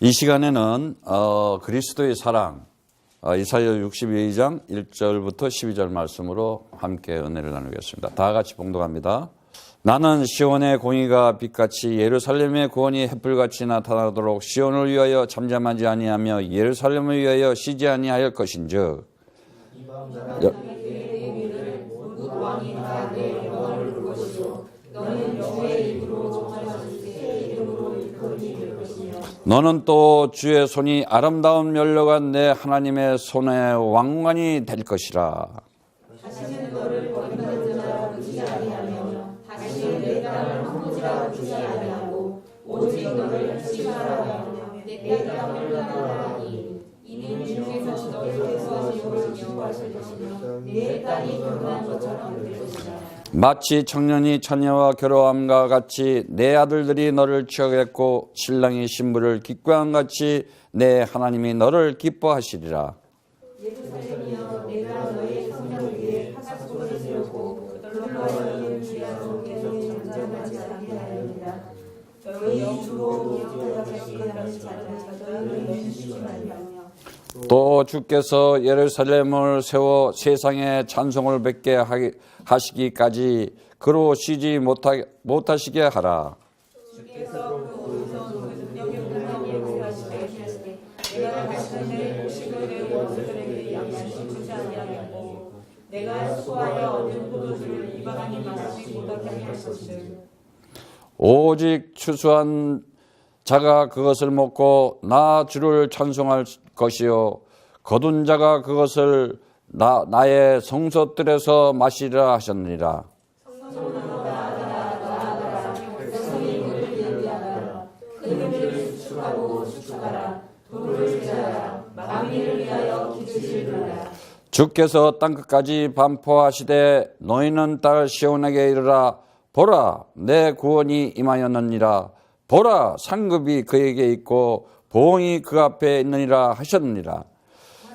이 시간에는 그리스도의 사랑, 이사야 62장 1절부터 12절 말씀으로 함께 은혜를 나누겠습니다. 다 같이 봉독합니다. 나는 시온의 공의가 빛같이 예루살렘의 구원이 햇불같이 나타나도록 시온을 위하여 잠잠하지 아니하며 예루살렘을 위하여 쉬지 아니할 것인즉 너는 또 주의 손이 아름다운 멸류관 내 하나님의 손의 왕관이 될 것이라. 다시는 너를 버림받은 자라 부르지 아니하며 다시는 내 땅을 황무지라 부르지 아니하고 오직 너를 멸시하라며 내 땅을 떠나라니 이는 주께서 너를 대수하시고 지켜하실 것이며 내 땅이 경건한 것처럼 될 것이다. 마치 청년이 처녀와 결혼함과 같이 내 아들들이 너를 취하겠고 신랑이 신부를 기뻐함 같이 내 하나님이 너를 기뻐하시리라. 예루살렘이여 내가 너의 성령을 위해 하사소를 세우고 너로 너희는 주야로 계속 잠잠하지 않게 하리라. 너희 주로 기억하게 하는 자는 너희는 쉬지 말며 또 주께서 예루살렘을 세워 세상에 찬송을 뵙게 하시기까지 그로 쉬지 못하시게 하라. 주께서 그 오른손 능력의 하나님의 구하시되 내가 당신의 곡식을 내고 너희들에게 양식을 주지 아니하겠고 내가 수하여 얻은 포도주를 이방인이 마시지 못하게 할 것이를 오직 추수한 자가 그것을 먹고 나 주를 찬송할 것이요 거둔 자가 그것을 나의 성소들에서 마시리라 하셨느니라. 주께서 땅끝까지 반포하시되 너희는 딸 시온에게 이르라. 보라 내 구원이 임하였느니라. 보라 상급이 그에게 있고 보응이 그 앞에 있느니라 하셨느니라.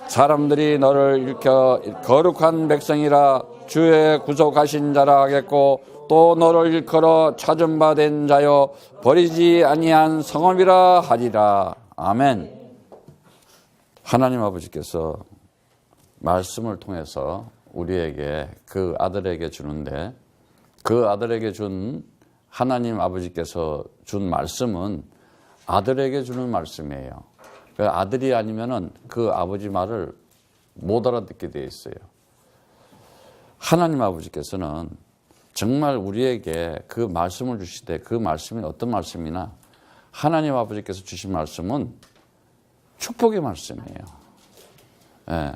사람들이 너를 일켜 거룩한 백성이라 주의 구속하신 자라 하겠고 또 너를 일컬어 찾은 바 된 자여 버리지 아니한 성읍이라 하리라. 아멘. 하나님 아버지께서 말씀을 통해서 우리에게 그 아들에게 주는데 그 아들에게 준 하나님 아버지께서 준 말씀은 아들에게 주는 말씀이에요. 그 아들이 아니면은 그 아버지 말을 못 알아듣게 되어 있어요. 하나님 아버지께서는 정말 우리에게 그 말씀을 주실 때 그 말씀이 어떤 말씀이나 하나님 아버지께서 주신 말씀은 축복의 말씀이에요. 예.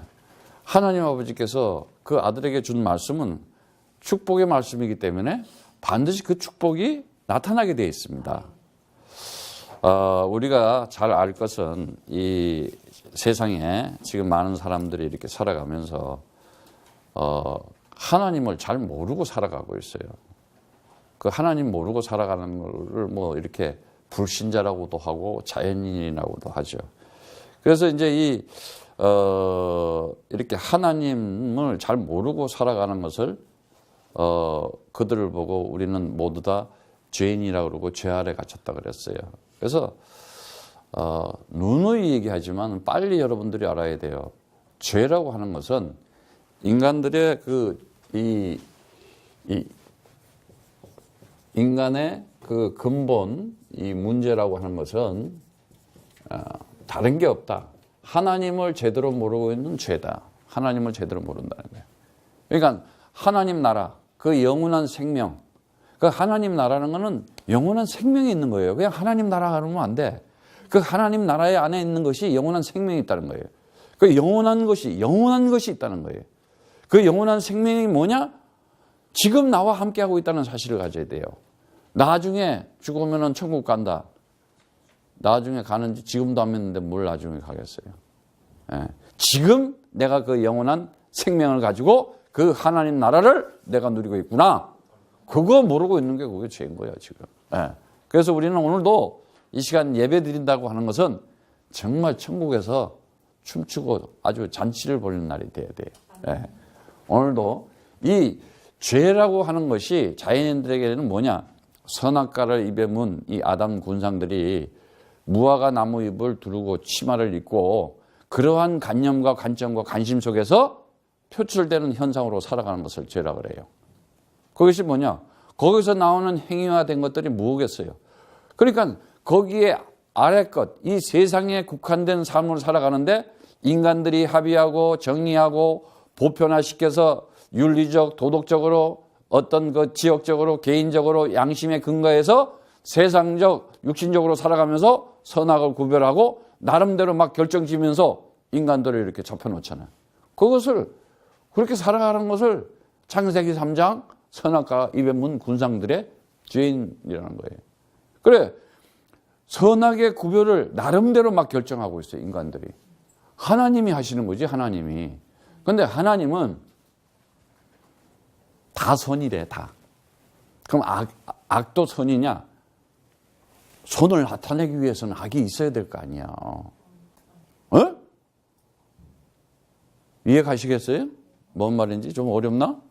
하나님 아버지께서 그 아들에게 준 말씀은 축복의 말씀이기 때문에 반드시 그 축복이 나타나게 되어 있습니다. 우리가 잘 알 것은 이 세상에 지금 많은 사람들이 이렇게 살아가면서 하나님을 잘 모르고 살아가고 있어요. 그 하나님 모르고 살아가는 거를 뭐 이렇게 불신자라고도 하고 자연인이라고도 하죠. 그래서 이제 이렇게 하나님을 잘 모르고 살아가는 것을 그들을 보고 우리는 모두 다 죄인이라고 그러고 죄 아래 갇혔다 그랬어요. 그래서 누누이 얘기하지만 빨리 여러분들이 알아야 돼요. 죄라고 하는 것은 인간들의 인간의 그 근본 이 문제라고 하는 것은 다른 게 없다. 하나님을 제대로 모르고 있는 죄다. 하나님을 제대로 모른다는 거예요. 그러니까 하나님 나라, 그 영원한 생명, 그 하나님 나라는 거는 영원한 생명이 있는 거예요. 그냥 하나님 나라 그러면 안 돼. 그 하나님 나라의 안에 있는 것이 영원한 생명이 있다는 거예요. 그 영원한 것이 있다는 거예요. 그 영원한 생명이 뭐냐? 지금 나와 함께하고 있다는 사실을 가져야 돼요. 나중에 죽으면 천국 간다. 나중에 가는지 지금도 안 믿는데 뭘 나중에 가겠어요. 예. 지금 내가 그 영원한 생명을 가지고 그 하나님 나라를 내가 누리고 있구나. 그거 모르고 있는 게 그게 죄인 거예요, 지금. 예. 그래서 우리는 오늘도 이 시간 예배 드린다고 하는 것은 정말 천국에서 춤추고 아주 잔치를 벌이는 날이 돼야 돼요. 예. 오늘도 이 죄라고 하는 것이 자연인들에게는 뭐냐? 선악과를 입에 문 이 아담 군상들이 무화과 나무 잎을 두르고 치마를 입고 그러한 관념과 관점과 관심 속에서 표출되는 현상으로 살아가는 것을 죄라 그래요. 그것이 뭐냐? 거기서 나오는 행위화된 것들이 뭐겠어요? 그러니까 거기에 아래 것, 이 세상에 국한된 삶을 살아가는데 인간들이 합의하고 정리하고 보편화시켜서 윤리적, 도덕적으로 어떤 그 지역적으로, 개인적으로 양심에 근거해서 세상적, 육신적으로 살아가면서 선악을 구별하고 나름대로 막 결정지면서 인간들을 이렇게 접해놓잖아요. 그것을 그렇게 살아가는 것을 창세기 3장 선악과 입의 문 군상들의 죄인이라는 거예요. 그래, 선악의 구별을 나름대로 막 결정하고 있어요, 인간들이. 하나님이 하시는 거지, 하나님이. 근데 하나님은 다 선이래, 다. 그럼 악도 선이냐? 선을 나타내기 위해서는 악이 있어야 될 거 아니야. 어? 이해 가시겠어요? 뭔 말인지 좀 어렵나?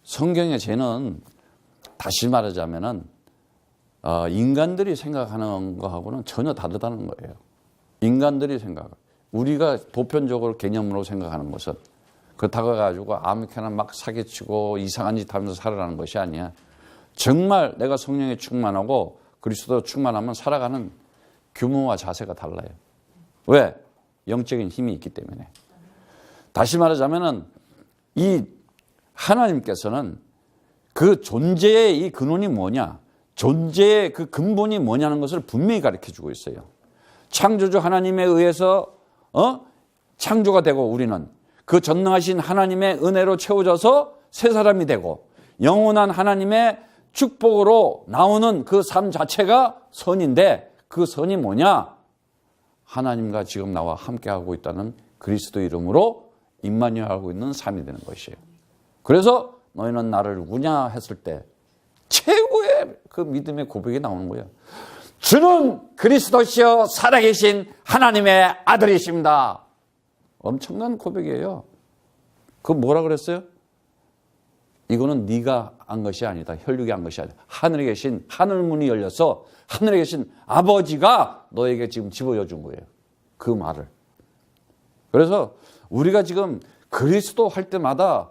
성경의 죄는 다시 말하자면은 인간들이 생각하는 거하고는 전혀 다르다는 거예요. 인간들이 우리가 보편적으로 개념으로 생각하는 것은 그렇다고 해가지고 아무렇게나 막 사기치고 이상한 짓 하면서 살아가는 것이 아니야. 정말 내가 성령에 충만하고 그리스도 충만하면 살아가는 규모와 자세가 달라요. 왜? 영적인 힘이 있기 때문에. 다시 말하자면은 이 하나님께서는 그 존재의 이 근원이 뭐냐, 존재의 그 근본이 뭐냐는 것을 분명히 가르쳐 주고 있어요. 창조주 하나님에 의해서 창조가 되고 우리는 그 전능하신 하나님의 은혜로 채워져서 새 사람이 되고 영원한 하나님의 축복으로 나오는 그 삶 자체가 선인데 그 선이 뭐냐? 하나님과 지금 나와 함께하고 있다는 그리스도 이름으로 임마누엘하고 있는 삶이 되는 것이에요. 그래서 너희는 나를 누구냐 했을 때 최고의 그 믿음의 고백이 나오는 거예요. 주는 그리스도시여 살아계신 하나님의 아들이십니다. 엄청난 고백이에요. 그 뭐라 그랬어요? 이거는 네가 한 것이 아니다. 혈육이 한 것이 아니다. 하늘에 계신 하늘문이 열려서 하늘에 계신 아버지가 너에게 지금 집어여 준 거예요. 그 말을. 그래서 우리가 지금 그리스도 할 때마다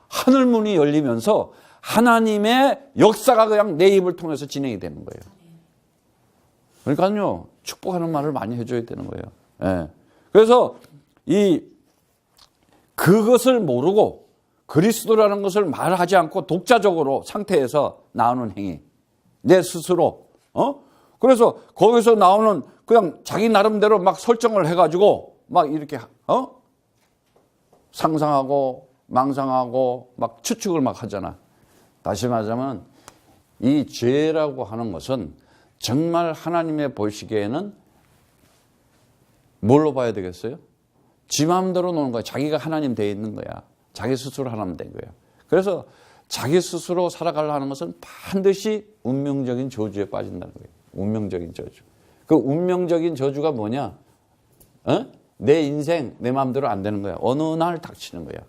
하늘문이 열리면서 하나님의 역사가 그냥 내 입을 통해서 진행이 되는 거예요. 그러니까요, 축복하는 말을 많이 해줘야 되는 거예요. 예. 그래서 그것을 모르고 그리스도라는 것을 말하지 않고 독자적으로 상태에서 나오는 행위, 내 스스로, 그래서 거기서 나오는 그냥 자기 나름대로 막 설정을 해가지고 막 이렇게, 상상하고 망상하고 막 추측을 막 하잖아. 다시 말하자면 이 죄라고 하는 것은 정말 하나님의 보시기에는 뭘로 봐야 되겠어요? 지 마음대로 노는 거야. 자기가 하나님 되어 있는 거야. 자기 스스로 하나님 된 거예요. 그래서 자기 스스로 살아가려 하는 것은 반드시 운명적인 저주에 빠진다는 거예요. 운명적인 저주. 그 운명적인 저주가 뭐냐? 내 인생 내 마음대로 안 되는 거야. 어느 날 닥치는 거야.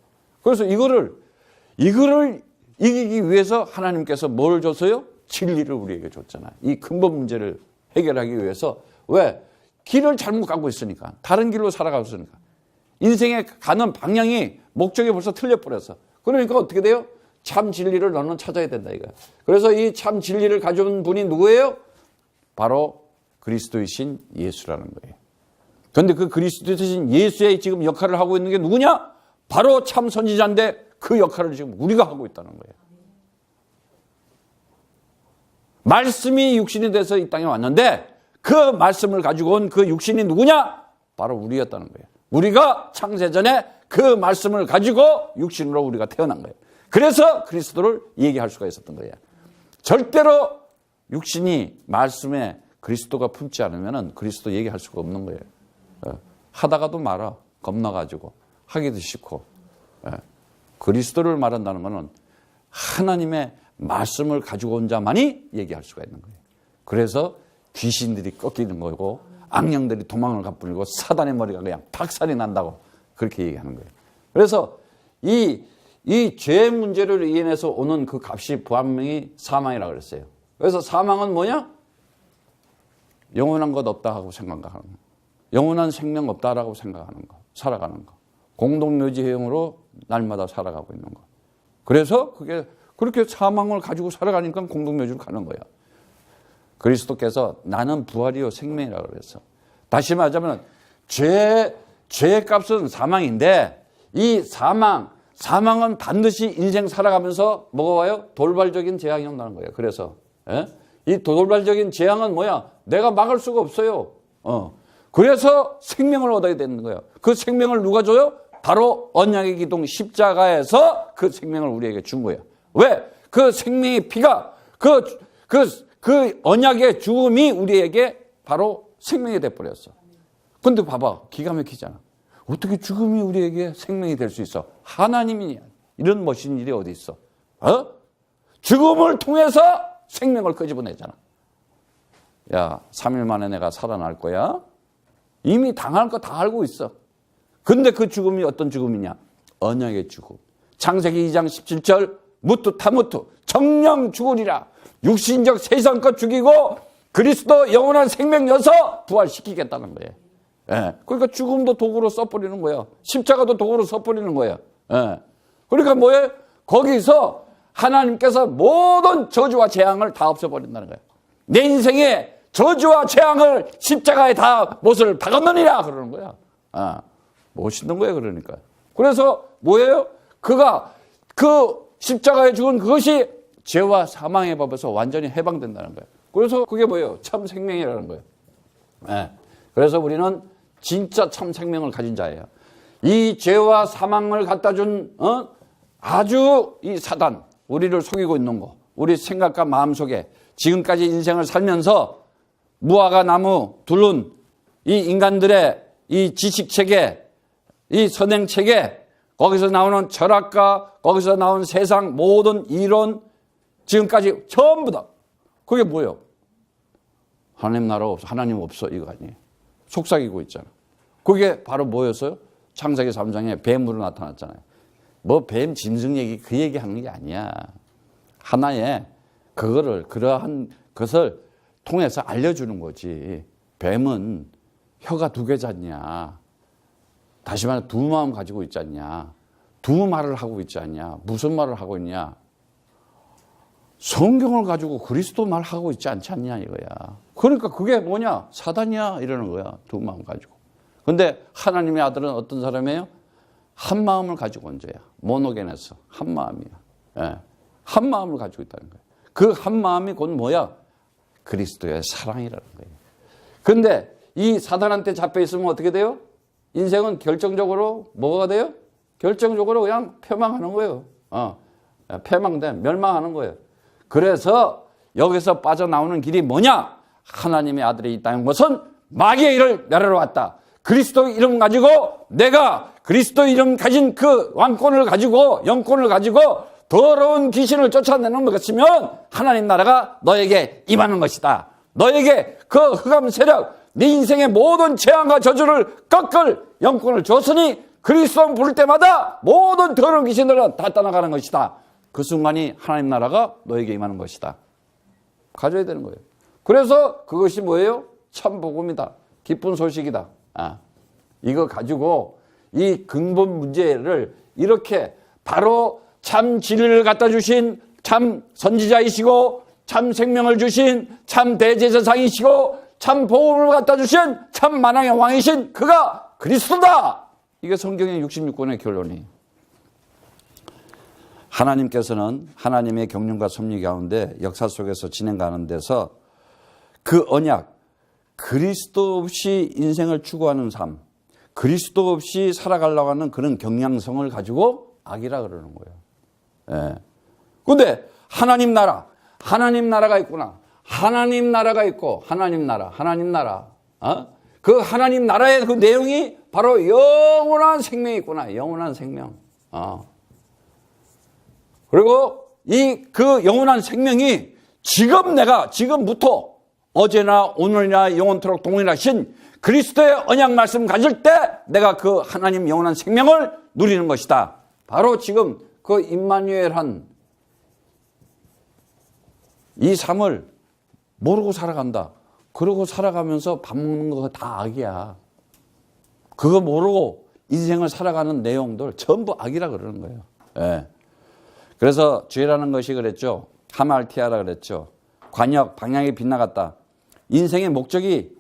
그래서 이거를 이기기 위해서 하나님께서 뭘 줬어요? 진리를 우리에게 줬잖아요. 이 근본 문제를 해결하기 위해서. 왜? 길을 잘못 가고 있으니까. 다른 길로 살아가고 있으니까. 인생에 가는 방향이 목적이 벌써 틀려버렸어. 그러니까 어떻게 돼요? 참 진리를 너는 찾아야 된다 이거야. 그래서 이 참 진리를 가져온 분이 누구예요? 바로 그리스도이신 예수라는 거예요. 그런데 그 그리스도이신 예수의 지금 역할을 하고 있는 게 누구냐? 바로 참 선지자인데 그 역할을 지금 우리가 하고 있다는 거예요. 말씀이 육신이 돼서 이 땅에 왔는데 그 말씀을 가지고 온 그 육신이 누구냐? 바로 우리였다는 거예요. 우리가 창세전에 그 말씀을 가지고 육신으로 우리가 태어난 거예요. 그래서 그리스도를 얘기할 수가 있었던 거예요. 절대로 육신이 말씀에 그리스도가 품지 않으면 그리스도 얘기할 수가 없는 거예요. 하다가도 말아. 겁나가지고. 하기도 싫고. 그리스도를 말한다는 것은 하나님의 말씀을 가지고 온 자만이 얘기할 수가 있는 거예요. 그래서 귀신들이 꺾이는 거고 악령들이 도망을 가버리고 사단의 머리가 그냥 박살이 난다고 그렇게 얘기하는 거예요. 그래서 이 죄 문제를 인해서 오는 그 값이 부활명이 사망이라고 그랬어요. 그래서 사망은 뭐냐? 영원한 것 없다 하고 생각하는 거. 영원한 생명 없다라고 생각하는 거. 살아가는 거. 공동묘지형으로 날마다 살아가고 있는 거. 그래서 그게 그렇게 사망을 가지고 살아가니까 공동묘지로 가는 거야. 그리스도께서 나는 부활이요 생명이라고 그랬어. 다시 말하자면 죄의 값은 사망인데 이 사망은 반드시 인생 살아가면서 뭐가 와요? 돌발적인 재앙이 온다는 거예요. 그래서 이 돌발적인 재앙은 뭐야? 내가 막을 수가 없어요. 그래서 생명을 얻어야 되는 거예요. 그 생명을 누가 줘요? 바로 언약의 기둥 십자가에서 그 생명을 우리에게 준 거예요. 왜? 그 생명의 피가 그 언약의 죽음이 우리에게 바로 생명이 돼버렸어. 근데 봐봐. 기가 막히잖아. 어떻게 죽음이 우리에게 생명이 될 수 있어? 하나님이냐. 이런 멋진 일이 어디 있어? 죽음을 통해서 생명을 끄집어내잖아. 야, 3일 만에 내가 살아날 거야? 이미 당할 거 다 알고 있어. 근데 그 죽음이 어떤 죽음이냐? 언약의 죽음. 창세기 2장 17절 무투 타무투 정령 죽으리라. 육신적 세상 것 죽이고 그리스도 영원한 생명 여서 부활시키겠다는 거예요. 예. 그러니까 죽음도 도구로 써버리는 거예요. 십자가도 도구로 써버리는 거예요. 예. 그러니까 뭐예요? 거기서 하나님께서 모든 저주와 재앙을 다 없애버린다는 거예요. 내 인생에 저주와 재앙을 십자가에 다 못을 박았느니라 그러는 거야. 멋있는 거예요. 그러니까. 그래서 뭐예요? 그가 그 십자가에 죽은 그것이 죄와 사망의 법에서 완전히 해방된다는 거예요. 그래서 그게 뭐예요? 참 생명이라는 거예요. 네. 그래서 우리는 진짜 참 생명을 가진 자예요. 이 죄와 사망을 갖다 준 아주 이 사단, 우리를 속이고 있는 거, 우리 생각과 마음 속에 지금까지 인생을 살면서 무화과 나무 둘른 이 인간들의 이 지식체계, 이 선행체계, 거기서 나오는 철학과 거기서 나온 세상 모든 이론 지금까지 전부 다 그게 뭐예요? 하나님 나라 없어, 하나님 없어 이거 아니에요. 속삭이고 있잖아. 그게 바로 뭐였어요? 창세기 3장에 뱀으로 나타났잖아요. 뭐 뱀 짐승 얘기 그 얘기하는 게 아니야. 하나의 그러한 것을 통해서 알려주는 거지. 뱀은 혀가 두 개잖냐. 다시 말해 두 마음 가지고 있지 않냐. 두 말을 하고 있지 않냐. 무슨 말을 하고 있냐. 성경을 가지고 그리스도 말하고 있지 않지 않냐 이거야. 그러니까 그게 뭐냐. 사단이야 이러는 거야. 두 마음 가지고. 근데 하나님의 아들은 어떤 사람이에요? 한 마음을 가지고 온 자야. 모노게네스. 한 마음이야. 예. 한 마음을 가지고 있다는 거야. 그 한 마음이 곧 뭐야? 그리스도의 사랑이라는 거예요. 근데 이 사단한테 잡혀 있으면 어떻게 돼요? 인생은 결정적으로 뭐가 돼요? 결정적으로 그냥 폐망하는 거예요. 폐망돼. 멸망하는 거예요. 그래서 여기서 빠져나오는 길이 뭐냐? 하나님의 아들이 있다는 것은 마귀의 일을 멸하러 왔다. 그리스도 이름 가지고 내가 그리스도 이름 가진 그 왕권을 가지고 영권을 가지고 더러운 귀신을 쫓아내는 것이면 하나님 나라가 너에게 임하는 것이다. 너에게 그 흑암 세력, 네 인생의 모든 재앙과 저주를 꺾을 영권을 줬으니 그리스도 부를 때마다 모든 더러운 귀신들은 다 떠나가는 것이다. 그 순간이 하나님 나라가 너에게 임하는 것이다. 가져야 되는 거예요. 그래서 그것이 뭐예요? 참 복음이다. 기쁜 소식이다. 이거 가지고 이 근본 문제를 이렇게 바로 참 진리를 갖다 주신 참 선지자이시고 참 생명을 주신 참 대제사장이시고 참 복음을 갖다 주신 참 만왕의 왕이신 그가 그리스도다. 이게 성경의 66권의 결론이. 하나님께서는 하나님의 경륜과 섭리 가운데 역사 속에서 진행가는 데서 그 언약, 그리스도 없이 인생을 추구하는 삶, 그리스도 없이 살아가려고 하는 그런 경향성을 가지고 악이라 그러는 거예요. 예. 근데 하나님 나라가 있구나. 하나님 나라가 있고, 하나님 나라. 그 하나님 나라의 그 내용이 바로 영원한 생명이 있구나. 영원한 생명. 그리고 그 영원한 생명이 지금부터 어제나 오늘이나 영원토록 동일하신 그리스도의 언약 말씀 가질 때 내가 그 하나님 영원한 생명을 누리는 것이다. 바로 지금 그 임마누엘한 이 삶을 모르고 살아간다. 그러고 살아가면서 밥 먹는 거 다 악이야. 그거 모르고 인생을 살아가는 내용들 전부 악이라 그러는 거예요. 예. 그래서 죄라는 것이 그랬죠. 하말티아라 그랬죠. 관역, 방향이 빗나갔다. 인생의 목적이,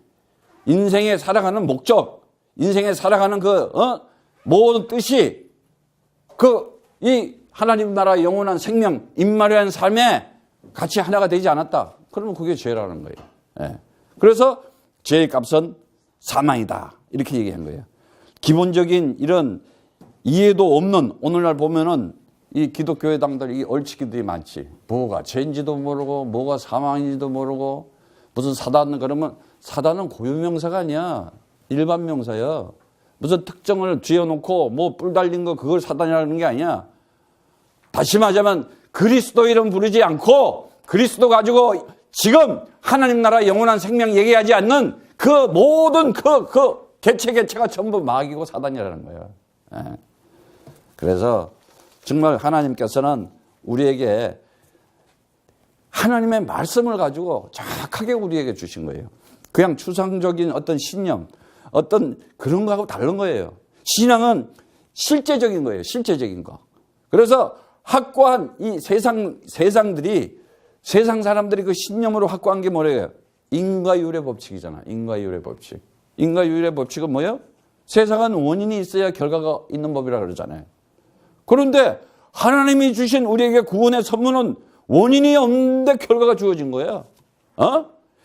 인생에 살아가는 목적, 인생에 살아가는 모든 뜻이 이 하나님 나라 영원한 생명, 임마려한 삶에 같이 하나가 되지 않았다. 그러면 그게 죄라는 거예요. 예. 그래서 죄의 값은 사망이다. 이렇게 얘기한 거예요. 기본적인 이런 이해도 없는, 오늘날 보면은 이 기독교회당들 이 얼치기들이 많지. 뭐가 죄인지도 모르고 뭐가 사망인지도 모르고 무슨 사단 그러면 사단은 고유명사가 아니야. 일반 명사야. 무슨 특정을 쥐어놓고 뭐 뿔 달린 거 그걸 사단이라는 게 아니야. 다시 말하자면 그리스도 이름 부르지 않고 그리스도 가지고 지금 하나님 나라 영원한 생명 얘기하지 않는 그 모든 개체가 전부 마귀고 사단이라는 거예요. 예. 그래서 정말 하나님께서는 우리에게 하나님의 말씀을 가지고 정확하게 우리에게 주신 거예요. 그냥 추상적인 어떤 신념, 어떤 그런 거하고 다른 거예요. 신앙은 실제적인 거예요. 실제적인 거. 그래서 확고한 이 세상 사람들이 그 신념으로 확고한 게 뭐래요? 인과율의 법칙이잖아. 인과율의 법칙. 인과율의 법칙은 뭐예요? 세상은 원인이 있어야 결과가 있는 법이라 그러잖아요. 그런데 하나님이 주신 우리에게 구원의 선물은 원인이 없는데 결과가 주어진 거예요.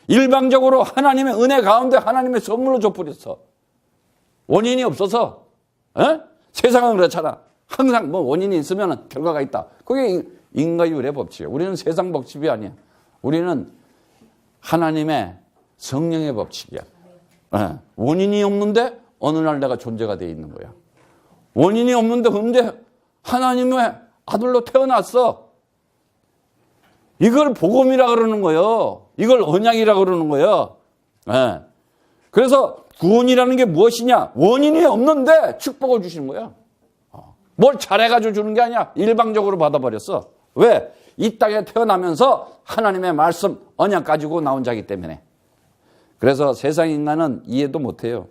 일방적으로 하나님의 은혜 가운데 하나님의 선물로 줘버렸어. 원인이 없어서. 세상은 그렇잖아. 항상 뭐 원인이 있으면 결과가 있다. 그게 인과율의 법칙이에요. 우리는 세상 법칙이 아니야. 우리는 하나님의 성령의 법칙이야. 원인이 없는데 어느 날 내가 존재가 되어 있는 거야. 원인이 없는데 근데 하나님의 아들로 태어났어. 이걸 복음이라 그러는 거예요. 이걸 언약이라 그러는 거예요. 그래서 구원이라는 게 무엇이냐? 원인이 없는데 축복을 주시는 거야. 뭘 잘해가지고 주는 게 아니야. 일방적으로 받아버렸어. 왜? 이 땅에 태어나면서 하나님의 말씀, 언약 가지고 나온 자이기 때문에. 그래서 세상 인간은 이해도 못해요.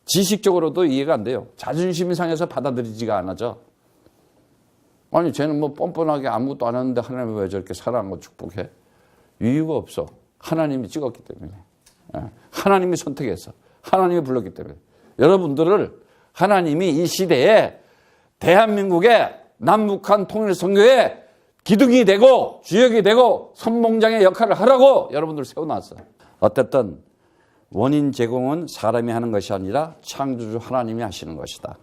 지식적으로도 이해가 안 돼요. 자존심이 상해서 받아들이지가 않아져. 아니 쟤는 뭐 뻔뻔하게 아무것도 안 하는데 하나님이 왜 저렇게 사랑한 거 축복해? 이유가 없어. 하나님이 찍었기 때문에. 하나님이 선택했어. 하나님이 불렀기 때문에. 여러분들을 하나님이 이 시대에 대한민국의 남북한 통일선교에 기둥이 되고 주역이 되고 선봉장의 역할을 하라고 여러분들 세워놨어요. 어쨌든 원인 제공은 사람이 하는 것이 아니라 창조주 하나님이 하시는 것이다.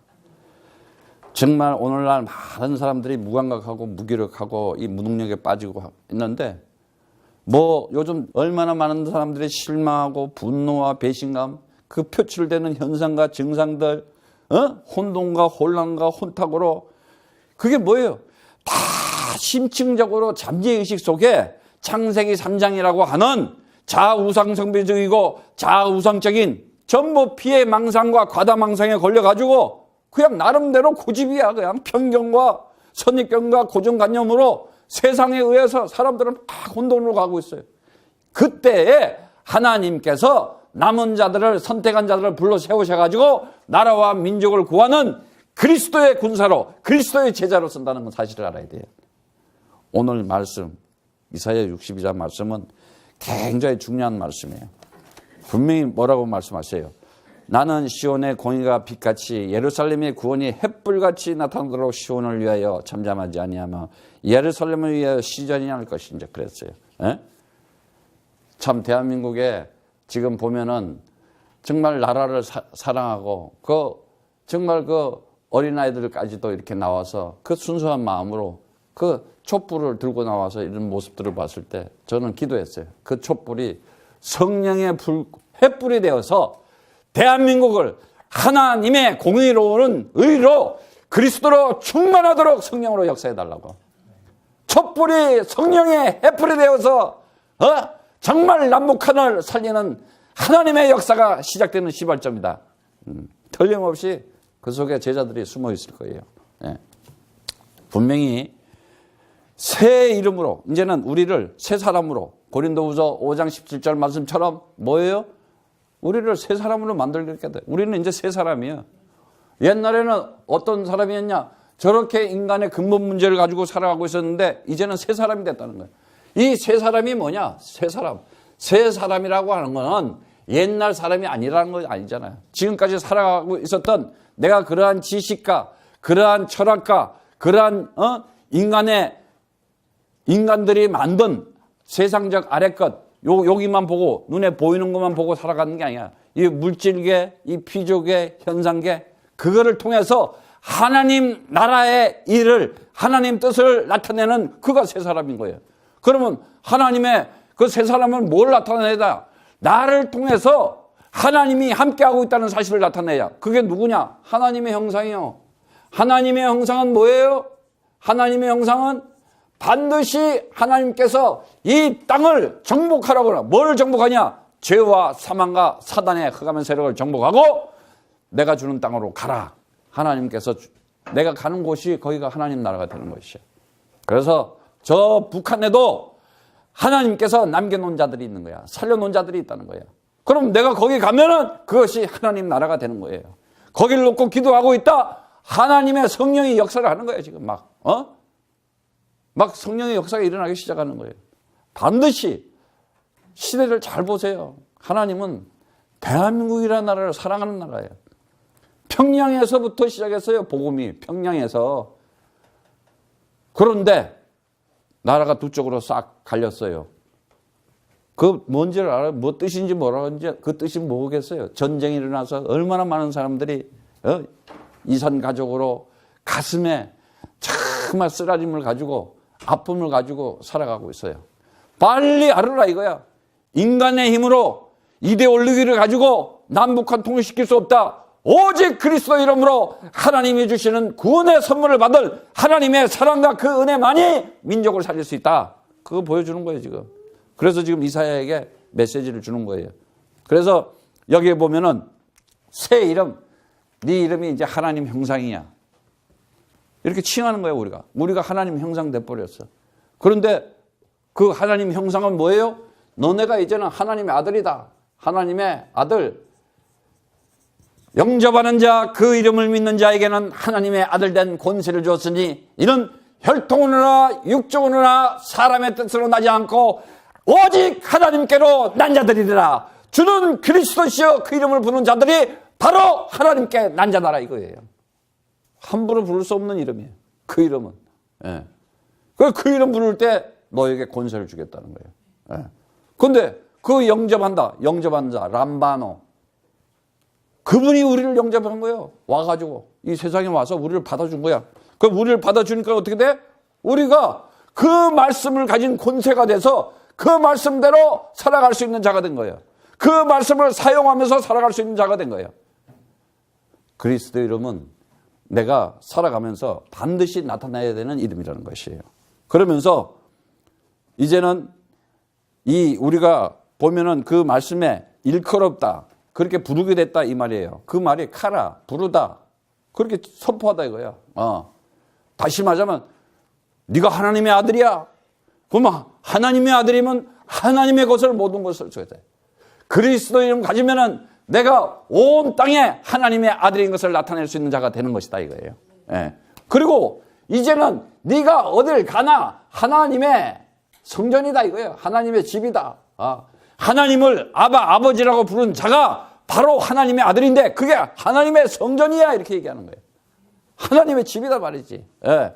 정말 오늘날 많은 사람들이 무감각하고 무기력하고 이 무능력에 빠지고 있는데 뭐 요즘 얼마나 많은 사람들이 실망하고 분노와 배신감 그 표출되는 현상과 증상들 혼돈과 혼란과 혼탁으로 그게 뭐예요? 다 심층적으로 잠재의식 속에 창세기 3장이라고 하는 자우상성비적이고 자우상적인 전부 피해 망상과 과다망상에 걸려가지고 그냥 나름대로 고집이야. 그냥 편견과 선입견과 고정관념으로 세상에 의해서 사람들은 막 혼돈으로 가고 있어요. 그때에 하나님께서 남은 자들을 선택한 자들을 불러 세우셔가지고 나라와 민족을 구하는 그리스도의 군사로 그리스도의 제자로 쓴다는 건 사실을 알아야 돼요. 오늘 말씀 이사야 62장 말씀은 굉장히 중요한 말씀이에요. 분명히 뭐라고 말씀하세요? 나는 시온의 공의가 빛같이 예루살렘의 구원이 햇불같이 나타나도록 시온을 위하여 잠잠하지 아니하며 예루살렘을 위하여 시전이 할 것인지 그랬어요. 참 대한민국에 지금 보면은 정말 나라를 사랑하고 정말 어린아이들까지도 이렇게 나와서 그 순수한 마음으로 그 촛불을 들고 나와서 이런 모습들을 봤을 때 저는 기도했어요. 그 촛불이 성령의 횃불이 되어서 대한민국을 하나님의 공의로운 의로 그리스도로 충만하도록 성령으로 역사해달라고. 촛불이 성령의 횃불이 되어서 정말 남북한을 살리는 하나님의 역사가 시작되는 시발점이다. 틀림없이 그 속에 제자들이 숨어 있을 거예요. 분명히 새 이름으로 이제는 우리를 새 사람으로 고린도후서 5장 17절 말씀처럼 뭐예요? 우리를 새 사람으로 만들겠다. 우리는 이제 새 사람이야. 옛날에는 어떤 사람이었냐? 저렇게 인간의 근본 문제를 가지고 살아가고 있었는데 이제는 새 사람이 됐다는 거예요. 이 새 사람이 뭐냐? 새 사람. 새 사람이라고 하는 거는 옛날 사람이 아니라는 건 아니잖아요. 지금까지 살아가고 있었던 내가 그러한 지식과 그러한 철학과 그러한 인간들이 만든 세상적 아래 것 여기만 보고 눈에 보이는 것만 보고 살아가는 게 아니야. 이 물질계, 이 피조계, 현상계 그거를 통해서 하나님 나라의 일을 하나님 뜻을 나타내는 그가 새 사람인 거예요. 그러면 하나님의 그 새 사람은 뭘 나타내다? 나를 통해서 하나님이 함께하고 있다는 사실을 나타내야. 그게 누구냐? 하나님의 형상이요. 하나님의 형상은 뭐예요? 하나님의 형상은 반드시 하나님께서 이 땅을 정복하라고 그래. 뭘 정복하냐? 죄와 사망과 사단의 흑암의 세력을 정복하고 내가 주는 땅으로 가라. 하나님께서 내가 가는 곳이 거기가 하나님 나라가 되는 것이야. 그래서 저 북한에도 하나님께서 남겨놓은 자들이 있는 거야. 살려놓은 자들이 있다는 거야. 그럼 내가 거기 가면은 그것이 하나님 나라가 되는 거예요. 거기를 놓고 기도하고 있다. 하나님의 성령이 역사를 하는 거예요. 지금 막 성령의 역사가 일어나기 시작하는 거예요. 반드시 시대를 잘 보세요. 하나님은 대한민국이라는 나라를 사랑하는 나라예요. 평양에서부터 시작했어요. 복음이 평양에서. 그런데 나라가 두 쪽으로 싹 갈렸어요. 그 뭔지를 알아요? 뭐 뜻인지 뭐라고 하는지 그 뜻이 뭐겠어요? 전쟁이 일어나서 얼마나 많은 사람들이 이산 가족으로 가슴에 정말 쓰라림을 가지고 아픔을 가지고 살아가고 있어요. 빨리 알아라 이거야. 인간의 힘으로 이데올로기를 가지고 남북한 통일시킬 수 없다. 오직 그리스도 이름으로 하나님이 주시는 구원의 선물을 받을 하나님의 사랑과 그 은혜만이 민족을 살릴 수 있다. 그거 보여주는 거예요 지금. 그래서 지금 이사야에게 메시지를 주는 거예요. 그래서 여기에 보면은 새 이름, 네 이름이 이제 하나님 형상이야. 이렇게 칭하는 거예요 우리가. 우리가 하나님 형상 돼버렸어. 그런데 그 하나님 형상은 뭐예요? 너네가 이제는 하나님의 아들이다. 하나님의 아들. 영접하는 자, 그 이름을 믿는 자에게는 하나님의 아들 된 권세를 주었으니 이는 혈통으로나 육종으로나 사람의 뜻으로 나지 않고 오직 하나님께로 난 자들이라. 주는 그리스도시여 그 이름을 부르는 자들이 바로 하나님께 난 자다라 이거예요. 함부로 부를 수 없는 이름이에요. 그 이름은. 예. 그 이름 부를 때 너에게 권세를 주겠다는 거예요. 예. 근데 그 영접한 자, 람바노. 그분이 우리를 영접한 거예요. 와가지고 이 세상에 와서 우리를 받아준 거야. 그럼 우리를 받아주니까 어떻게 돼? 우리가 그 말씀을 가진 권세가 돼서 그 말씀대로 살아갈 수 있는 자가 된 거예요. 그 말씀을 사용하면서 살아갈 수 있는 자가 된 거예요. 그리스도 이름은 내가 살아가면서 반드시 나타나야 되는 이름이라는 것이에요. 그러면서 이제는 우리가 보면은 그 말씀에 일컬었다. 그렇게 부르게 됐다 이 말이에요. 그 말이 카라, 부르다. 그렇게 선포하다 이거야. 다시 말하자면 네가 하나님의 아들이야. 그러면 하나님의 아들이면 하나님의 것을 모든 것을 줘야 돼. 그리스도 이름 가지면은 내가 온 땅에 하나님의 아들인 것을 나타낼 수 있는 자가 되는 것이다 이거예요. 예. 그리고 이제는 네가 어딜 가나 하나님의 성전이다 이거예요. 하나님의 집이다. 하나님을 아버지라고 부른 자가 바로 하나님의 아들인데 그게 하나님의 성전이야 이렇게 얘기하는 거예요. 하나님의 집이다 말이지. 예.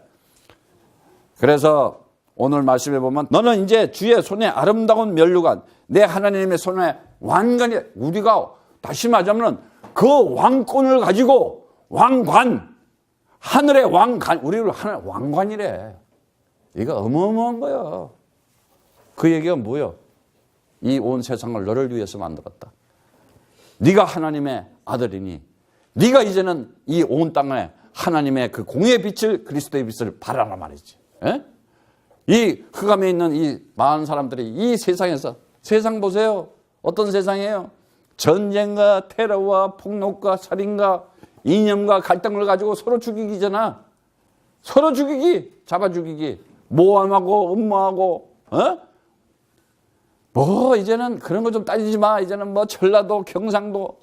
그래서 오늘 말씀해 보면 너는 이제 주의 손에 아름다운 면류관 내 하나님의 손에 왕관이 우리가 다시 말하자면 그 왕권을 가지고 왕관 하늘의 왕관 우리를 하늘 왕관이래. 이거 어마어마한 거야. 그 얘기가 뭐야? 이 온 세상을 너를 위해서 만들었다. 네가 하나님의 아들이니 네가 이제는 이 온 땅에 하나님의 그 공의의 빛을 그리스도의 빛을 발하라 말이지. 에? 이 흑암에 있는 이 많은 사람들이 이 세상에서 세상 보세요. 어떤 세상이에요? 전쟁과 테러와 폭력과 살인과 이념과 갈등을 가지고 서로 죽이기잖아. 서로 죽이기, 잡아 죽이기, 모함하고 음모하고 뭐 이제는 그런 거 좀 따지지 마. 이제는 뭐 전라도, 경상도,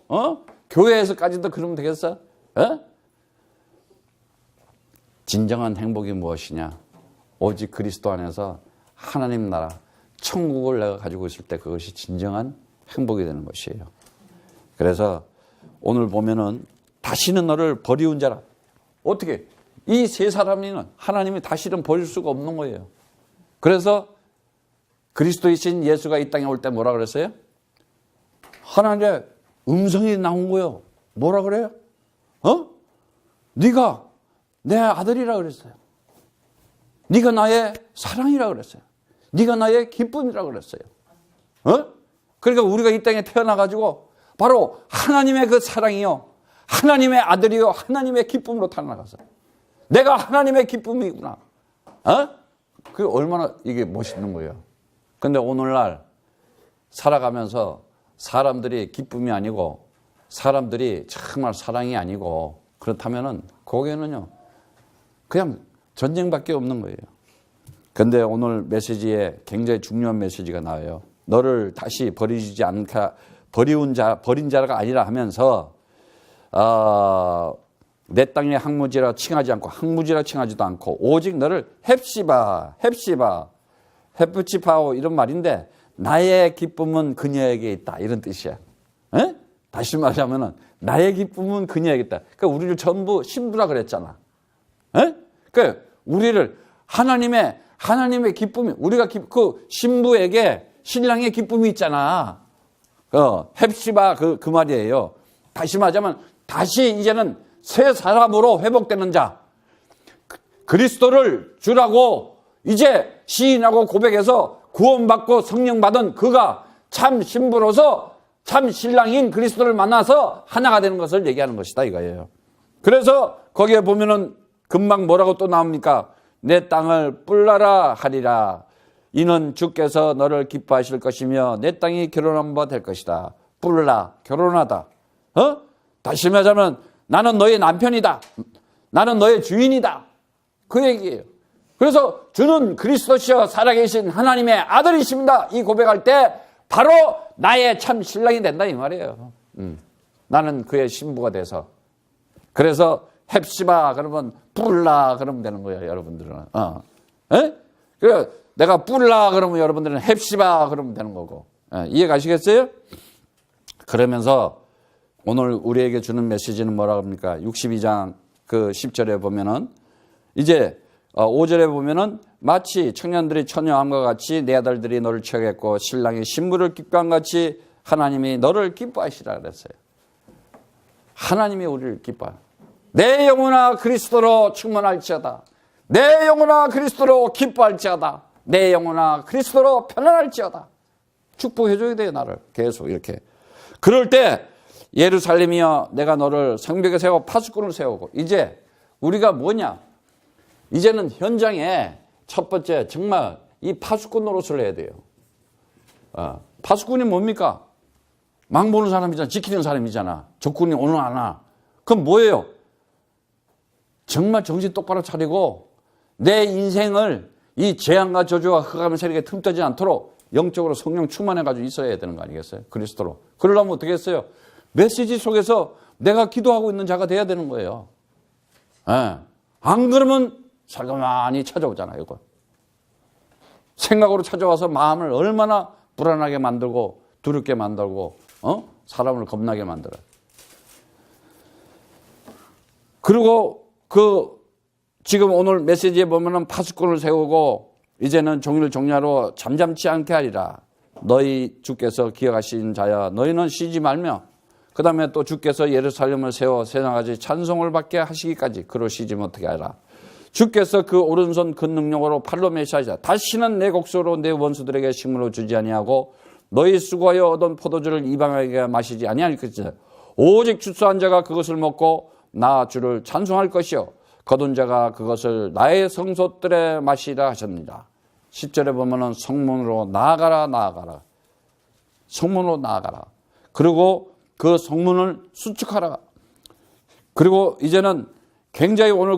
교회에서까지도 그러면 되겠어? 진정한 행복이 무엇이냐? 오직 그리스도 안에서 하나님 나라, 천국을 내가 가지고 있을 때 그것이 진정한 행복이 되는 것이에요. 그래서 오늘 보면은 다시는 너를 버리운 자라. 어떻게? 이 세 사람이는 하나님이 다시는 버릴 수가 없는 거예요. 그래서 그리스도이신 예수가 이 땅에 올 때 뭐라 그랬어요? 하나님의 음성이 나온 거예요. 뭐라 그래요? 네가 내 아들이라 그랬어요. 네가 나의 사랑이라 그랬어요. 네가 나의 기쁨이라 그랬어요. 그러니까 우리가 이 땅에 태어나가지고 바로 하나님의 그 사랑이요, 하나님의 아들이요, 하나님의 기쁨으로 태어나가서 내가 하나님의 기쁨이구나. 그게 얼마나 이게 멋있는 거예요. 근데 오늘날 살아가면서 사람들이 기쁨이 아니고 사람들이 정말 사랑이 아니고 그렇다면은 거기에는요 그냥 전쟁밖에 없는 거예요. 근데 오늘 메시지에 굉장히 중요한 메시지가 나와요. 너를 다시 버리지 않게 버린 자가 아니라 하면서 내 땅의 항무지라 칭하지 않고 항무지라 칭하지도 않고 오직 너를 헵시바 헤프치파오 이런 말인데 나의 기쁨은 그녀에게 있다 이런 뜻이야. 다시 말하면은 나의 기쁨은 그녀에게 있다. 그러니까 우리를 전부 신부라 그랬잖아. 그러니까 우리를 하나님의 기쁨이 우리가 그 신부에게 신랑의 기쁨이 있잖아. 헵시바 그 말이에요. 다시 말하자면 다시 이제는 새 사람으로 회복되는 자, 그리스도를 주라고 이제 시인하고 고백해서 구원받고 성령 받은 그가 참 신부로서 참 신랑인 그리스도를 만나서 하나가 되는 것을 얘기하는 것이다 이거예요. 그래서 거기에 보면은 금방 뭐라고 또 나옵니까? 내 땅을 뿔라라 하리라. 이는 주께서 너를 기뻐하실 것이며 내 땅이 결혼한 바 될 것이다. 뿔라, 결혼하다. 다시 말하자면 나는 너의 남편이다. 나는 너의 주인이다. 그 얘기예요. 그래서 주는 그리스도시여 살아계신 하나님의 아들이십니다. 이 고백할 때 바로 나의 참 신랑이 된다 이 말이에요. 나는 그의 신부가 돼서. 그래서 헵시바 그러면 뿔라 그러면 되는 거예요. 여러분들은. 그래 내가 뿔라 그러면 여러분들은 헵시바 그러면 되는 거고. 이해 가시겠어요? 그러면서 오늘 우리에게 주는 메시지는 뭐라 합니까? 62장 그 10절에 보면은 이제 5절에 보면은 마치 청년들이 처녀함과 같이 내 아들들이 너를 취하겠고 신랑이 신부를 기뻐한 같이 하나님이 너를 기뻐하시라 그랬어요. 하나님이 우리를 기뻐해. 내 영혼아 그리스도로 충만할지어다. 내 영혼아 그리스도로 기뻐할지어다. 내 영혼아 그리스도로 편안할지어다. 축복해줘야 돼요 나를 계속 이렇게. 그럴 때 예루살렘이여 내가 너를 성벽에 세워 파수꾼을 세우고 이제 우리가 뭐냐? 이제는 현장에 첫 번째 정말 이 파수꾼 노릇을 해야 돼요. 파수꾼이 뭡니까? 망 보는 사람이잖아. 지키는 사람이잖아. 적군이 오늘 안 와. 그럼 뭐예요? 정말 정신 똑바로 차리고 내 인생을 이 재앙과 저주와 흑암의 세력에 틈타지 않도록 영적으로 성령 충만해가지고 있어야 되는 거 아니겠어요? 그리스도로. 그러려면 어떻게 했어요? 메시지 속에서 내가 기도하고 있는 자가 돼야 되는 거예요. 안 그러면 살가만히 찾아오잖아요. 이거. 생각으로 찾아와서 마음을 얼마나 불안하게 만들고 두렵게 만들고 사람을 겁나게 만들어요. 그리고 지금 오늘 메시지에 보면은 파수꾼을 세우고 이제는 종일 종야로 잠잠치 않게 하리라. 너희 주께서 기억하신 자야 너희는 쉬지 말며 그 다음에 또 주께서 예루살렘을 세워 세상까지 찬송을 받게 하시기까지 그로 쉬지 못하게 하라. 주께서 그 오른손 그 능력으로 팔로 메시하시라. 다시는 내 곡소로 내 원수들에게 식물로 주지 아니하고 너희 수고하여 얻은 포도주를 이방에게 마시지 아니할 것이다. 오직 추수한 자가 그것을 먹고 나 주를 찬송할 것이요 거둔 자가 그것을 나의 성소들에 마시라 하셨느니라. 10절에 보면은 성문으로 나아가라. 성문으로 나아가라. 그리고 그 성문을 수축하라. 그리고 이제는 굉장히 오늘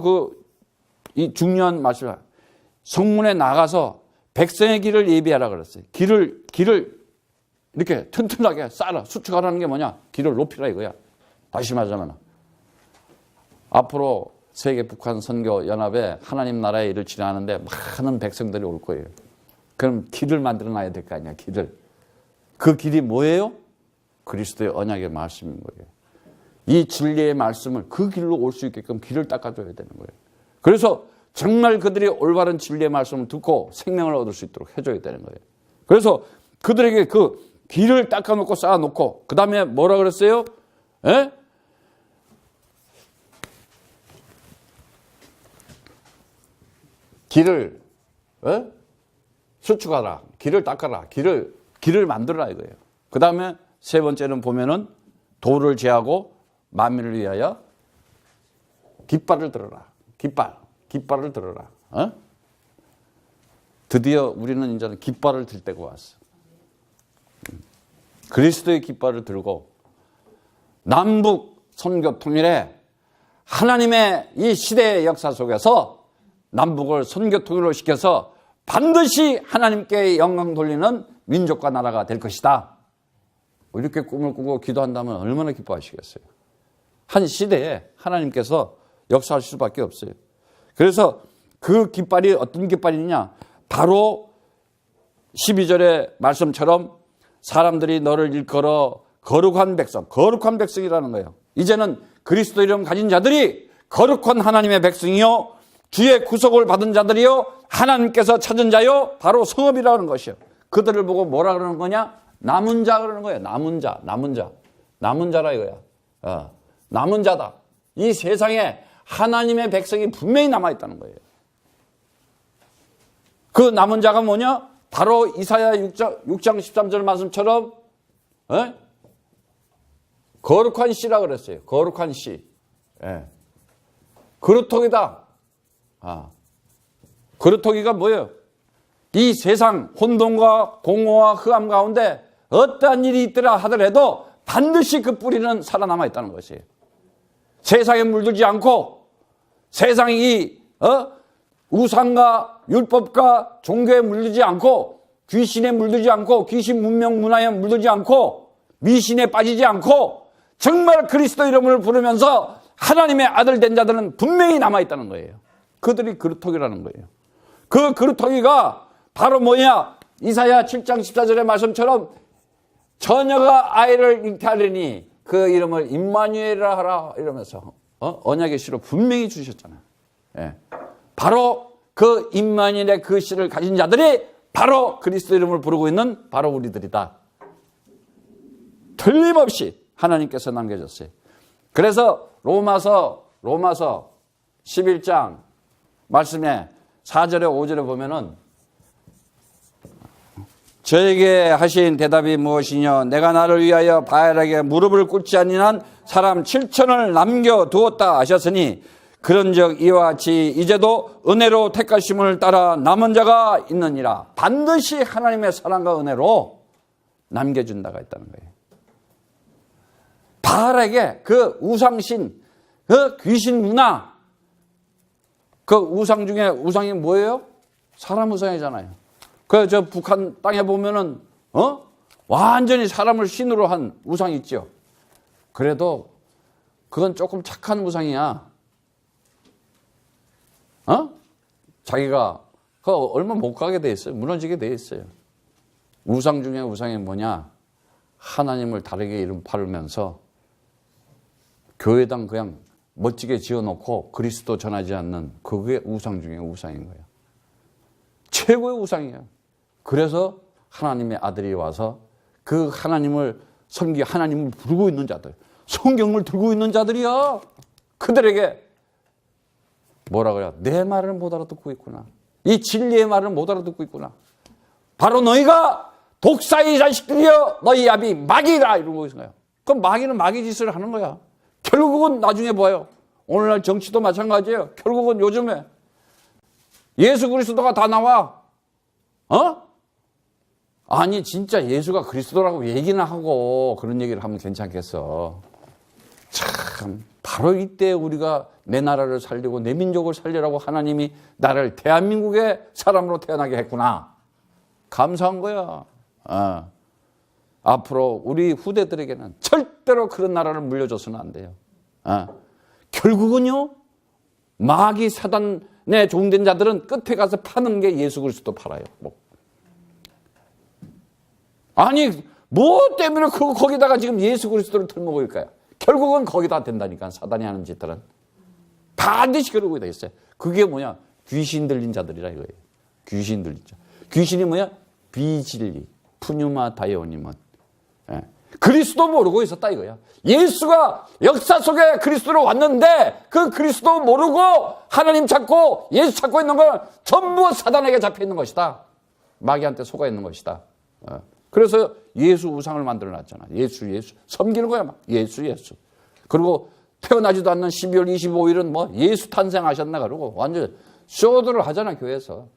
이 중요한 말씀을 성문에 나가서 백성의 길을 예비하라 그랬어요. 길을 이렇게 튼튼하게 쌓아라. 수축하라는 게 뭐냐? 길을 높이라 이거야. 다시 말하자면 앞으로 세계 북한 선교 연합에 하나님 나라의 일을 진행하는데 많은 백성들이 올 거예요. 그럼 길을 만들어 놔야 될 거 아니야, 길을. 그 길이 뭐예요? 그리스도의 언약의 말씀인 거예요. 이 진리의 말씀을 그 길로 올 수 있게끔 길을 닦아줘야 되는 거예요. 그래서 정말 그들이 올바른 진리의 말씀을 듣고 생명을 얻을 수 있도록 해줘야 되는 거예요. 그래서 그들에게 그 길을 닦아놓고 쌓아놓고 그 다음에 뭐라 그랬어요? 에? 길을 수축하라. 길을 닦아라. 길을 만들어라 이거예요. 그 다음에 세 번째는 보면은 도를 제하고 만민을 위하여 깃발을 들어라. 깃발을 들어라. 드디어 우리는 이제는 깃발을 들 때가 왔어. 그리스도의 깃발을 들고 남북 선교 통일에 하나님의 이 시대의 역사 속에서 남북을 선교 통일로 시켜서 반드시 하나님께 영광 돌리는 민족과 나라가 될 것이다. 이렇게 꿈을 꾸고 기도한다면 얼마나 기뻐하시겠어요. 한 시대에 하나님께서 역사하실 수밖에 없어요. 그래서 그 깃발이 어떤 깃발이냐? 바로 12절의 말씀처럼 사람들이 너를 일컬어 거룩한 백성이라는 거예요. 이제는 그리스도 이름 가진 자들이 거룩한 하나님의 백성이요 주의 구속을 받은 자들이요 하나님께서 찾은 자요 바로 성읍이라는 것이요. 그들을 보고 뭐라 그러는 거냐? 남은 자 그러는 거예요. 남은 자라 이거야. 남은 자다. 이 세상에 하나님의 백성이 분명히 남아있다는 거예요. 그 남은 자가 뭐냐? 바로 이사야 6장 13절 말씀처럼 거룩한 씨라 그랬어요. 거룩한 씨. 그루터기다. 그루터기가 뭐예요? 이 세상 혼돈과 공허와 흑암 가운데 어떠한 일이 있더라 하더라도 반드시 그 뿌리는 살아남아 있다는 것이에요. 세상에 물들지 않고 세상이 우상과 율법과 종교에 물들지 않고 귀신에 물들지 않고 귀신 문명 문화에 물들지 않고 미신에 빠지지 않고 정말 그리스도 이름을 부르면서 하나님의 아들 된 자들은 분명히 남아있다는 거예요. 그들이 그루터기라는 거예요. 그 그루터기가 바로 뭐냐? 이사야 7장 14절의 말씀처럼 처녀가 아이를 잉태하려니 그 이름을 임마누엘이라 하라 이러면서 언약의 씨로 분명히 주셨잖아요. 바로 그 임마누엘의 그 씨를 가진 자들이 바로 그리스도 이름을 부르고 있는 바로 우리들이다. 틀림없이 하나님께서 남겨줬어요. 그래서 로마서 11장 말씀에 4절에 5절에 보면은 저에게 하신 대답이 무엇이냐? 내가 나를 위하여 바알에게 무릎을 꿇지 아니한 사람 7천을 남겨두었다 하셨으니 그런즉 이와 같이 이제도 은혜로 택하심을 따라 남은 자가 있느니라. 반드시 하나님의 사랑과 은혜로 남겨준다가 있다는 거예요. 바알에게 그 우상신, 그 귀신 문화, 그 우상 중에 우상이 뭐예요? 사람 우상이잖아요. 그 저 북한 땅에 보면은 완전히 사람을 신으로 한 우상이 있죠. 그래도 그건 조금 착한 우상이야. 자기가 그 얼마 못 가게 돼 있어요. 무너지게 돼 있어요. 우상 중에 우상이 뭐냐? 하나님을 다르게 이름 팔으면서 교회당 그냥 멋지게 지어놓고 그리스도 전하지 않는 그게 우상 중에 우상인 거예요. 최고의 우상이에요. 그래서 하나님의 아들이 와서 그 하나님을 섬기 하나님을 부르고 있는 자들, 성경을 들고 있는 자들이야. 그들에게 뭐라 그래요? 내 말을 못 알아듣고 있구나. 이 진리의 말을 못 알아듣고 있구나. 바로 너희가 독사의 자식들이여 너희 아비 마귀라 이러고 있는 거예요. 그럼 마귀는 마귀 짓을 하는 거야. 결국은 나중에 봐요. 오늘날 정치도 마찬가지예요. 결국은 요즘에 예수 그리스도가 다 나와. 아니 진짜 예수가 그리스도라고 얘기는 하고 그런 얘기를 하면 괜찮겠어. 참 바로 이때 우리가 내 나라를 살리고 내 민족을 살리라고 하나님이 나를 대한민국의 사람으로 태어나게 했구나. 감사한 거야. 앞으로 우리 후대들에게는 절대로 그런 나라를 물려줘서는 안 돼요. 결국은요, 마귀 사단에 종된 자들은 끝에 가서 파는 게 예수 그리스도 팔아요. 아니, 뭐 때문에 거기다가 지금 예수 그리스도를 털먹을까요? 결국은 거기다 된다니까, 사단이 하는 짓들은. 반드시 그러고 돼 있어요. 그게 뭐냐? 귀신 들린 자들이라 이거예요. 귀신 들린 자. 귀신이 뭐야? 비진리, 푸뉴마 다이오님은. 그리스도 모르고 있었다 이거야. 예수가 역사 속에 그리스도로 왔는데 그 그리스도 모르고 하나님 찾고 예수 찾고 있는 건 전부 사단에게 잡혀 있는 것이다. 마귀한테 속아 있는 것이다. 그래서 예수 우상을 만들어 놨잖아. 예수 섬기는 거야 막. 예수. 그리고 태어나지도 않는 12월 25일은 뭐 예수 탄생하셨나 그러고 완전 쇼들을 하잖아 교회에서.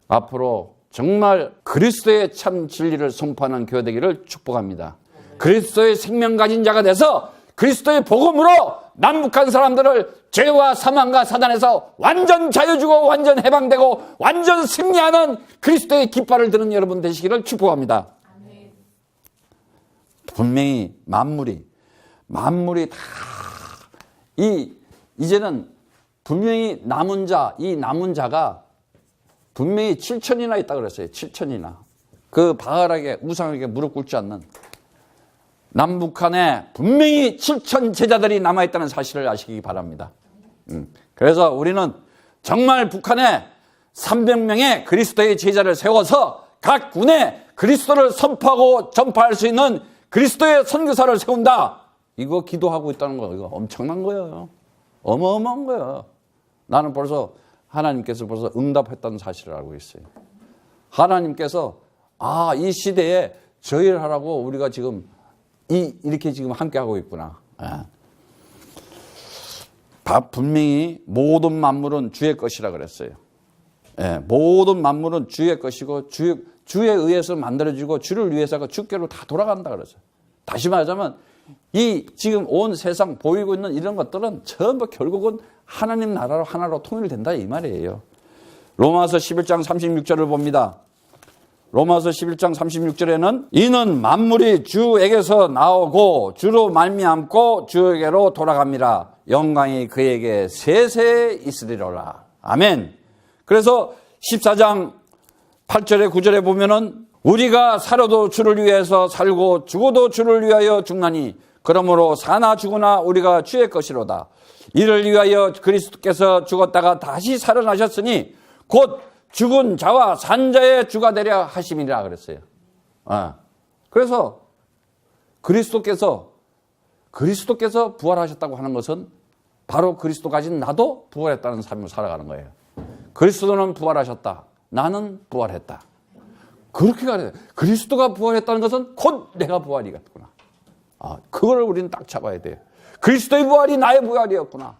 앞으로 정말 그리스도의 참 진리를 선포하는 교회 되기를 축복합니다. 그리스도의 생명 가진 자가 돼서 그리스도의 복음으로 남북한 사람들을 죄와 사망과 사단에서 완전 자유주고 완전 해방되고 완전 승리하는 그리스도의 깃발을 드는 여러분 되시기를 축복합니다. 분명히 만물이 다 이제는 분명히 남은 자가 분명히 7천이나 있다 그랬어요. 7천이나. 그 바알에게 우상에게 무릎 꿇지 않는 남북한에 분명히 7천 제자들이 남아있다는 사실을 아시기 바랍니다. 그래서 우리는 정말 북한에 300명의 그리스도의 제자를 세워서 각 군에 그리스도를 선포하고 전파할 수 있는 그리스도의 선교사를 세운다. 이거 기도하고 있다는 거 이거 엄청난 거예요. 어마어마한 거예요. 나는 하나님께서 벌써 응답했다는 사실을 알고 있어요. 하나님께서 이 시대에 저 일을 하라고 우리가 지금 이렇게 지금 함께 하고 있구나. 분명히 모든 만물은 주의 것이라 그랬어요. 모든 만물은 주의 것이고 주에 의해서 만들어지고 주를 위해서가 주께로 다 돌아간다 그랬어요. 다시 말하자면 지금 온 세상 보이고 있는 이런 것들은 전부 결국은 하나님 나라로 하나로 통일된다 이 말이에요. 로마서 11장 36절을 봅니다. 로마서 11장 36절에는 이는 만물이 주에게서 나오고 주로 말미암고 주에게로 돌아갑니다. 영광이 그에게 세세 있으리로라. 아멘. 그래서 14장 8절에 9절에 보면은 우리가 살아도 주를 위해서 살고 죽어도 주를 위하여 죽나니 그러므로 사나 죽으나 우리가 주의 것이로다. 이를 위하여 그리스도께서 죽었다가 다시 살아나셨으니 곧 죽은 자와 산 자의 주가 되려 하심이라 그랬어요. 그래서 그리스도께서 부활하셨다고 하는 것은 바로 그리스도 가진 나도 부활했다는 삶을 살아가는 거예요. 그리스도는 부활하셨다. 나는 부활했다. 그렇게 가야 돼. 그리스도가 부활했다는 것은 곧 내가 부활이겠구나. 그걸 우리는 딱 잡아야 돼요. 그리스도의 부활이 나의 부활이었구나.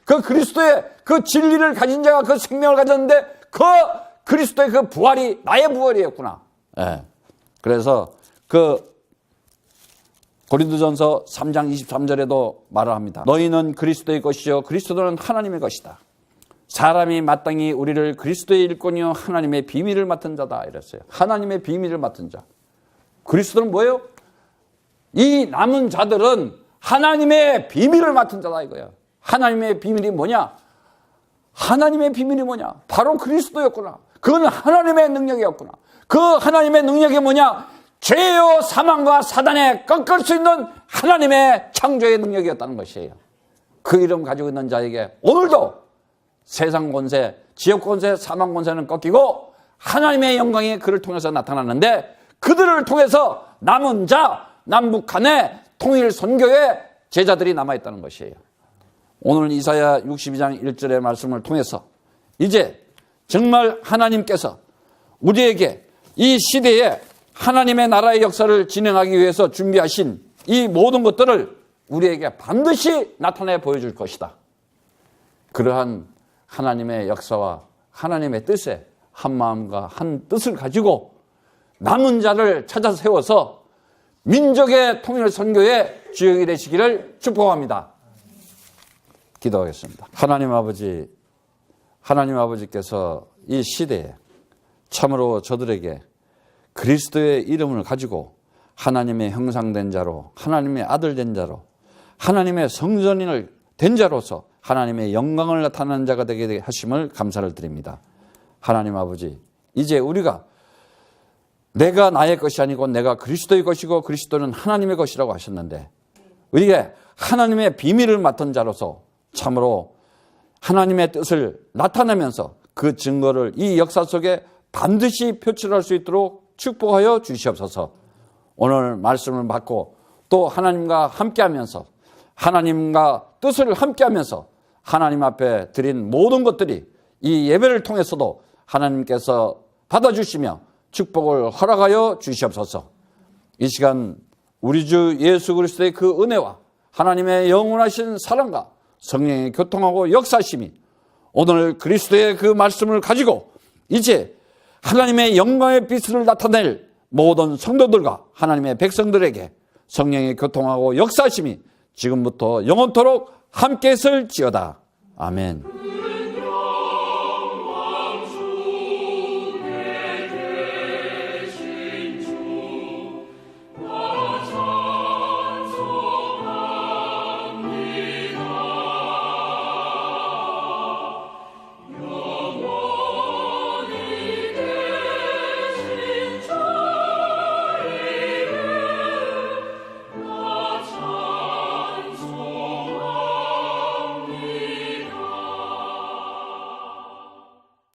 그 그리스도의 그 진리를 가진 자가 그 생명을 가졌는데 그 그리스도의 그 부활이 나의 부활이었구나. 그래서 고린도전서 3장 23절에도 말을 합니다. 너희는 그리스도의 것이요 그리스도는 하나님의 것이다. 사람이 마땅히 우리를 그리스도의 일꾼이요 하나님의 비밀을 맡은 자다 이랬어요. 하나님의 비밀을 맡은 자. 그리스도는 뭐예요? 이 남은 자들은 하나님의 비밀을 맡은 자다 이거야. 하나님의 비밀이 뭐냐? 하나님의 비밀이 뭐냐? 바로 그리스도였구나. 그건 하나님의 능력이었구나. 그 하나님의 능력이 뭐냐? 죄요 사망과 사단에 꺾을 수 있는 하나님의 창조의 능력이었다는 것이에요. 그 이름 가지고 있는 자에게 오늘도 세상 권세, 지역 권세, 사망 권세는 꺾이고 하나님의 영광이 그를 통해서 나타났는데 그들을 통해서 남은 자, 남북한의 통일 선교의 제자들이 남아있다는 것이에요. 오늘 이사야 62장 1절의 말씀을 통해서 이제 정말 하나님께서 우리에게 이 시대에 하나님의 나라의 역사를 진행하기 위해서 준비하신 이 모든 것들을 우리에게 반드시 나타내 보여줄 것이다. 그러한 하나님의 역사와 하나님의 뜻에 한 마음과 한 뜻을 가지고 남은 자를 찾아 세워서 민족의 통일 선교의 주역이 되시기를 축복합니다. 기도하겠습니다. 하나님 아버지께서 이 시대에 참으로 저들에게 그리스도의 이름을 가지고 하나님의 형상된 자로, 하나님의 아들 된 자로, 하나님의 성전인을 된 자로서 하나님의 영광을 나타내는 자가 되게 하심을 감사를 드립니다. 하나님 아버지, 이제 우리가 내가 나의 것이 아니고 내가 그리스도의 것이고 그리스도는 하나님의 것이라고 하셨는데, 우리가 하나님의 비밀을 맡은 자로서 참으로 하나님의 뜻을 나타내면서 그 증거를 이 역사 속에 반드시 표출할 수 있도록 축복하여 주시옵소서. 오늘 말씀을 받고 또 하나님과 함께하면서 하나님과 뜻을 함께하면서 하나님 앞에 드린 모든 것들이 이 예배를 통해서도 하나님께서 받아주시며 축복을 허락하여 주시옵소서. 이 시간 우리 주 예수 그리스도의 그 은혜와 하나님의 영원하신 사랑과 성령의 교통하고 역사심이 오늘 그리스도의 그 말씀을 가지고 이제 하나님의 영광의 빛을 나타낼 모든 성도들과 하나님의 백성들에게 성령의 교통하고 역사심이 지금부터 영원토록 함께 있을지어다. 아멘.